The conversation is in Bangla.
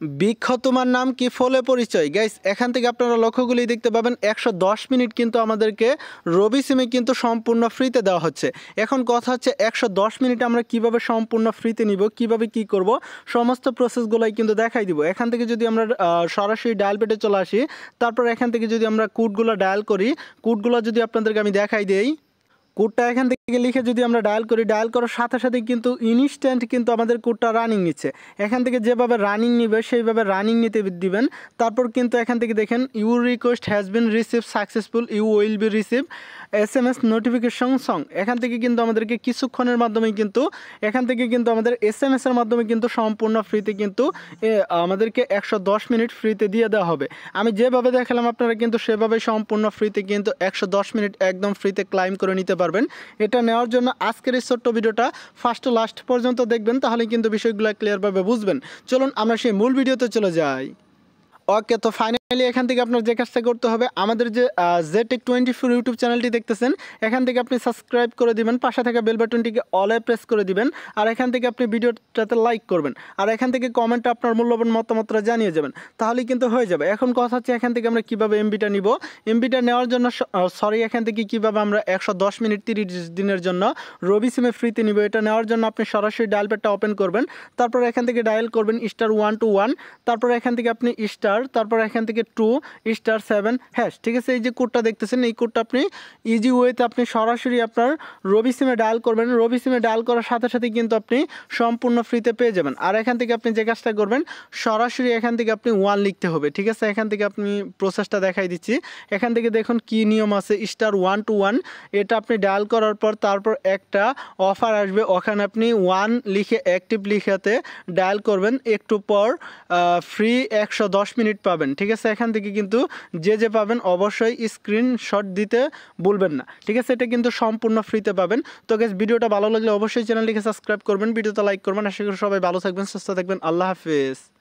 বৃক্ষ তোমার নাম কি ফলে পরিচয়। গাইস এখান থেকে আপনারা লক্ষ্যগুলি দেখতে পাবেন 110 মিনিট কিন্তু আমাদেরকে রবি সিমে কিন্তু সম্পূর্ণ ফ্রিতে দেওয়া হচ্ছে। এখন কথা হচ্ছে 110 মিনিট আমরা কিভাবে সম্পূর্ণ ফ্রিতে নিব, কিভাবে কি করব, সমস্ত প্রসেসগুলোই কিন্তু দেখাই দিব। এখান থেকে যদি আমরা সরাসরি ডায়াল পেটে চলে আসি, তারপর এখান থেকে যদি আমরা কোডগুলো ডায়াল করি, কোডগুলো যদি আপনাদেরকে আমি দেখাই দেই, কোডটা এখান থেকে লিখে যদি আমরা ডায়াল করি, ডায়াল করার সাথে সাথে কিন্তু ইনস্ট্যান্ট কিন্তু আমাদের কোডটা রানিং নিচ্ছে। এখান থেকে যেভাবে রানিং নিবে সেইভাবে রানিং নিতে দিবেন। তারপর কিন্তু এখান থেকে দেখেন your request has been receive successful, you will be receive SMS notification সং। এখান থেকে কিন্তু আমাদেরকে কিছুক্ষণের মাধ্যমে কিন্তু এখান থেকে কিন্তু আমাদের SMS এর মাধ্যমে কিন্তু সম্পূর্ণ ফ্রিতে কিন্তু আমাদেরকে 110 মিনিট ফ্রিতে দিয়ে দেওয়া হবে। আমি যেভাবে দেখালাম আপনারা কিন্তু সেভাবে সম্পূর্ণ ফ্রিতে কিন্তু 110 মিনিট একদম ফ্রিতে ক্লাইম করে নিতে পারবেন। এটা নেওয়ার জন্য আজকের এই ছোট্ট ভিডিওটা ফার্স্ট টু লাস্ট পর্যন্ত দেখবেন, তাহলে কিন্তু বিষয়গুলো ক্লিয়ারভাবে বুঝবেন। চলুন আমরা সেই মূল ভিডিওতে চলে যাই। ওকে, তো ফাইনালি এখান থেকে আপনার যে কাজটা করতে হবে, আমাদের যে ZTech24 ইউটিউব চ্যানেলটি দেখতেছেন, এখান থেকে আপনি সাবস্ক্রাইব করে দিবেন, পাশে থাকা বেল বাটনটিকে অলে প্রেস করে দিবেন, আর এখান থেকে আপনি ভিডিওটাতে লাইক করবেন, আর এখান থেকে কমেন্টে আপনার মূল্যবান মতামতটা জানিয়ে যাবেন, তাহলেই কিন্তু হয়ে যাবে। এখন কথা হচ্ছে এখান থেকে আমরা কীভাবে এমবিটা নিব। এমবিটা নেওয়ার জন্য এখান থেকে কীভাবে আমরা 110 মিনিট 30 দিনের জন্য রবি সিমে ফ্রিতে নিব, এটা নেওয়ার জন্য আপনি সরাসরি ডায়াল প্যাডটা ওপেন করবেন, তারপর এখান থেকে ডায়াল করবেন *121, তারপর এখান থেকে আপনি তারপর এখান থেকে 2*7#, ঠিক আছে। এই যে কোডটা দেখতেছেন, এই কোডটা আপনি ইজি ওয়েতে আপনি সরাসরি আপনার রবি সিমে ডায়াল করবেন। রবি সিমে ডায়াল করার সাথে সাথে কিন্তু আপনি সম্পূর্ণ ফ্রিতে পেয়ে যাবেন। আর এখান থেকে আপনি যে কাজটা করবেন, সরাসরি এখান থেকে আপনি 1 লিখতে হবে, ঠিক আছে। এখান থেকে আপনি প্রসেসটা দেখাই দিচ্ছি। এখান থেকে দেখুন কি নিয়ম আছে, *121, এটা আপনি ডায়াল করার পর তারপর একটা অফার আসবে, ওখানে আপনি 1 লিখে অ্যাক্টিভ লিখাতে ডায়াল করবেন, একটু পর ফ্রি 110 মিনিট পাবেন, ঠিক আছে। এখান থেকে কিন্তু যে পাবেন অবশ্যই স্ক্রিনশট দিতে ভুলবেন না, ঠিক আছে। এটা কিন্তু সম্পূর্ণ ফ্রিতে পাবেন। তো গাইস ভিডিওটা ভালো লাগলে অবশ্যই চ্যানেলটিকে সাবস্ক্রাইব করবেন, ভিডিওতে লাইক করবেন। আশা করি সবাই ভালো থাকবেন, সুস্থ থাকবেন। আল্লাহ হাফেজ।